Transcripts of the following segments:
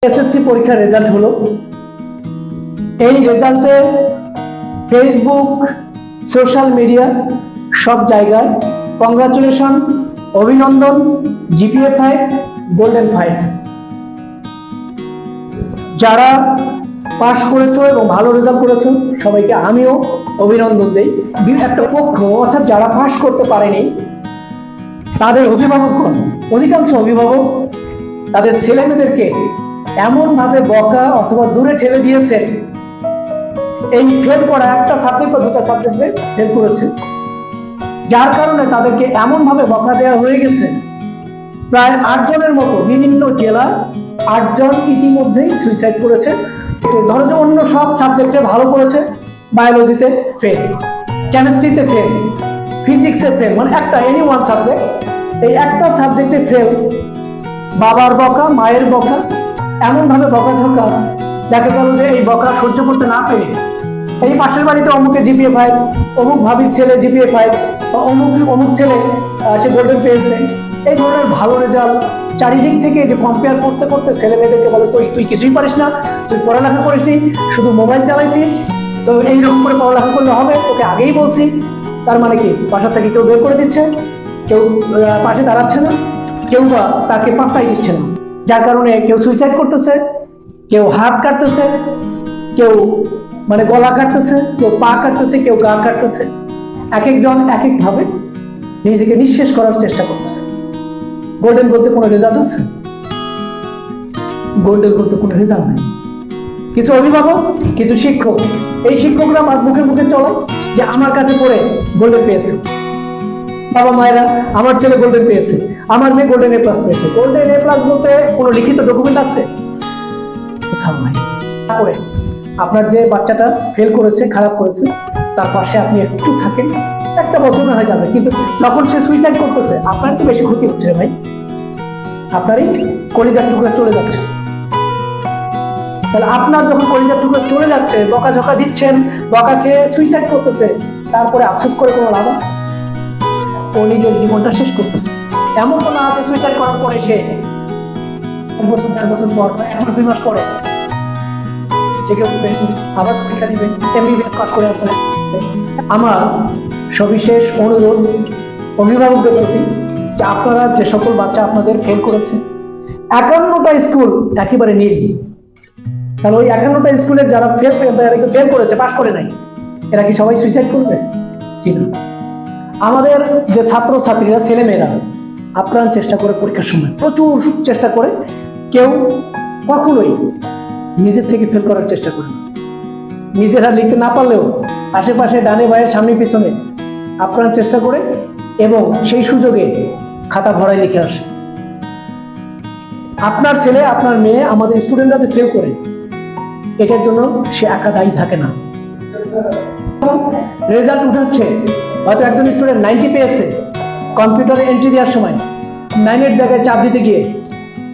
SSC পরীক্ষার result হলো। এই রেজাল্টে ফেসবুক, সোশ্যাল মিডিয়া সব জায়গায় কংগ্রাচুলেশন, অভিনন্দন, জিপিএ 5, গোল্ডেন 5। যারা পাশ করেছো এবং ভালো রেজাল্ট করেছো সবাইকে আমিও অভিনন্দন দেই। একটা পক্ষ অর্থাৎ যারা পাশ করতে পারেনি তাদের অভিভাবকগণ, অধিকাংশ অভিভাবক তাদের ছেলেমেয়েদেরকে এমন ভাবে বকা অথবা দূরে ঠেলে দিয়েছে, এই ফেল করা একটা সাবজেক্ট বা দুটা সাবজেক্টে ফেল করেছে, যার কারণে তাদেরকে এমন ভাবে বকা দেওয়া হয়ে গেছে। প্রায় 8 জনের মতো বিভিন্ন জেলায় 8 জন ইতিমধ্যেই সুইসাইড করেছে। ধরো যে অন্য সব সাবজেক্টে ভালো করেছে, বায়োলজিতে ফেল, কেমিস্ট্রিতে ফেল, ফিজিক্সে ফেল, মানে একটা এনি ওয়ান সাবজেক্ট, এই একটা সাবজেক্টে ফেল। বাবার বকা, মায়ের বকা, এমন ভাবে বকাঝকা, দেখা গেল যে এই বকা সহ্য করতে না পেরে এই পাশের বাড়িতে অমুকে জিপিএ 5, অমুক ভাবির ছেলে জিপিএ 5, বা অমুক ছেলে সে গোল্ডেন পেয়েছে, এই ধরনের ভালো রেজাল্ট চারিদিক থেকে যে কম্পেয়ার করতে করতে ছেলে মেয়েদেরকে বলে তুই কিছুই পারিস না, তুই পড়ালেখা করিস নি, শুধু মোবাইল চালাইছিস, তো এইরকম করে পড়ালেখা করলে হবে, তোকে আগেই বলছি। তার মানে কি বাসা থেকে কেউ বের করে দিচ্ছে, কেউ পাশে দাঁড়াচ্ছে না, কেউ বা তাকে পাত্তাই দিচ্ছে না, যার কারণে কেউ সুইসাইড করতেছে, কেউ হাত কাটতেছে, কেউ মানে গলা কাটতেছে, কেউ পা কাটতেছে, কেউ গা কাটতেছে। এক একজন এক এক ভাবে নিজেকে নিঃশেষ করার চেষ্টা করতেছে। গোল্ডেন বলতে কোনো রেজাল্ট আছে? গোল্ডেন বলতে কোনো রেজাল্ট নেই। কিছু অভিভাবক, কিছু শিক্ষক, এই শিক্ষকরা মুখে মুখে চলে যে আমার কাছে পড়ে গোল্ডেন পেয়েছে, বাবা মায়েরা আমার ছেলে গোল্ডেন পেয়েছে, আমার মেয়ে গোল্ডেন A+ পেয়েছে। গোল্ডেন A+ বলতে কোনো লিখিত ডকুমেন্ট আছে? কোথাও নাই। তারপরে আপনার যে বাচ্চাটা ফেল করেছে, খারাপ করেছে, তার পাশে আপনি একটু থাকেন, একটা বছর হয়ে যাবে, কিন্তু যখন সে সুইসাইড করতেছে আপনার তো বেশি ক্ষতি হচ্ছে ভাই, আপনারই কলিজার টুকরা চলে যাচ্ছে। তাহলে আপনার যখন কলিজার টুকরা চলে যাচ্ছে, বকাঝকা দিচ্ছেন, বকা খেয়ে সুইসাইড করতেছে, তারপরে আফসোস করে কোনো লাভ আছে? ও নিজের জীবনটা শেষ করতেছে। এমন তো না আছে সুইসাইড করার পরে সে 1 বছর 4 বছর পর, 1 মাস 2 মাস পরে জেগে উঠবে, আবার পরীক্ষা দিবে, MBBS পাস করে আসবে। আমার সবিশেষ অনুরোধ অভিভাবকদের প্রতি যে আপনারা যে সকল বাচ্চা আপনাদের ফেল করেছে, 51টা স্কুল একেবারে নীল, তাহলে ওই 51টা স্কুলের যারা ফেল করেছে, পাস করে নাই, এরা কি সবাই সুইসাইড করবে? ঠিক না। আমাদের যে ছাত্র ছাত্রীরা, ছেলে মেয়েরা আপ্রাণ চেষ্টা করে পরীক্ষার সময়, প্রচুর চেষ্টা করে, কেউ কখনোই নিজের থেকে ফেল করার চেষ্টা করে না। নিজেরা লিখতে না পারলেও আশেপাশে ডানে বাঁয়ে সামনে পিছনে আপ্রাণ চেষ্টা করে এবং সেই সুযোগে খাতা ভরাই লিখে আসে। আপনার ছেলে, আপনার মেয়ে, আমাদের স্টুডেন্টরা যে ফেল করে, এটার জন্য সে একা দায়ী থাকে না। রেজাল্ট উঠাচ্ছে, হয়তো একজন স্টুডেন্ট 90 পেয়েছে, কম্পিউটারে এন্ট্রি দেওয়ার সময় 9-এর জায়গায় চাপ দিতে গিয়ে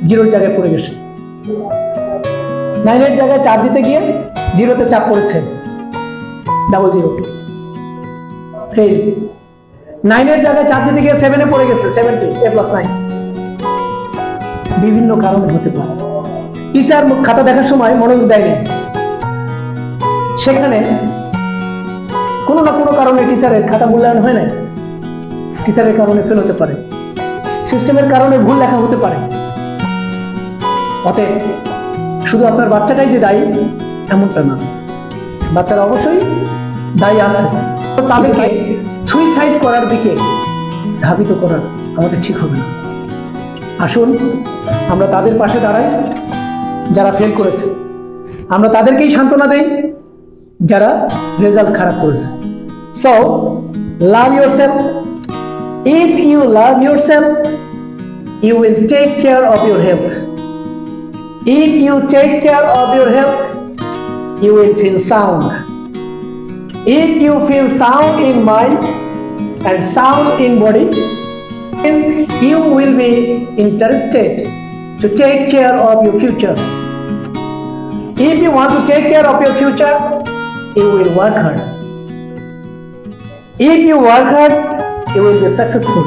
0-এর জায়গায় পড়ে গেছে। 9-এর জায়গায় চাপ দিতে গিয়ে 0-তে চাপ পড়েছে, 00 ফেল। 9-এর জায়গায় চাপ দিতে গিয়ে 7-এ পড়ে গেছে, 70, A+9। বিভিন্ন কারণে হতে পারে। টিচার খাতা দেখার সময় মনোযোগ দেয়নি, সেখানে কোনো না কোনো কারণে টিচারের খাতা মূল্যায়ন হয় না, টিচারের কারণে ফেল হতে পারে, সিস্টেমের কারণে ভুল লেখা হতে পারে। অতএব শুধু আপনার বাচ্চাটাই যে দায়ী এমনটা না, বাচ্চারা অবশ্যই দায়ী আছে। তাদেরকে সুইসাইড করার দিকে ধাবিত করার আমাদের ঠিক হবে না। আসুন আমরা তাদের পাশে দাঁড়াই যারা ফেল করেছে, আমরা তাদেরকেই সান্ত্বনা দেই যারা রেজাল্ট খারাপ করেছে। So love yourself. If you love yourself, you will take care of your health. If you take care of your health, you will feel sound. If you feel sound in mind and sound in body, you will be interested to take care of your future. If you want to take care of your future, you will work hard. If you work hard, you will be successful.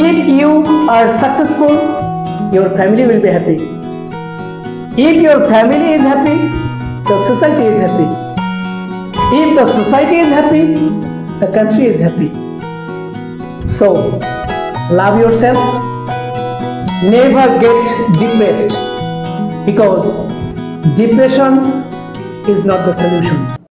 If you are successful, your family will be happy. If your family is happy, the society is happy. If the society is happy, the country is happy. So, love yourself. Never get depressed, because depression is not the solution.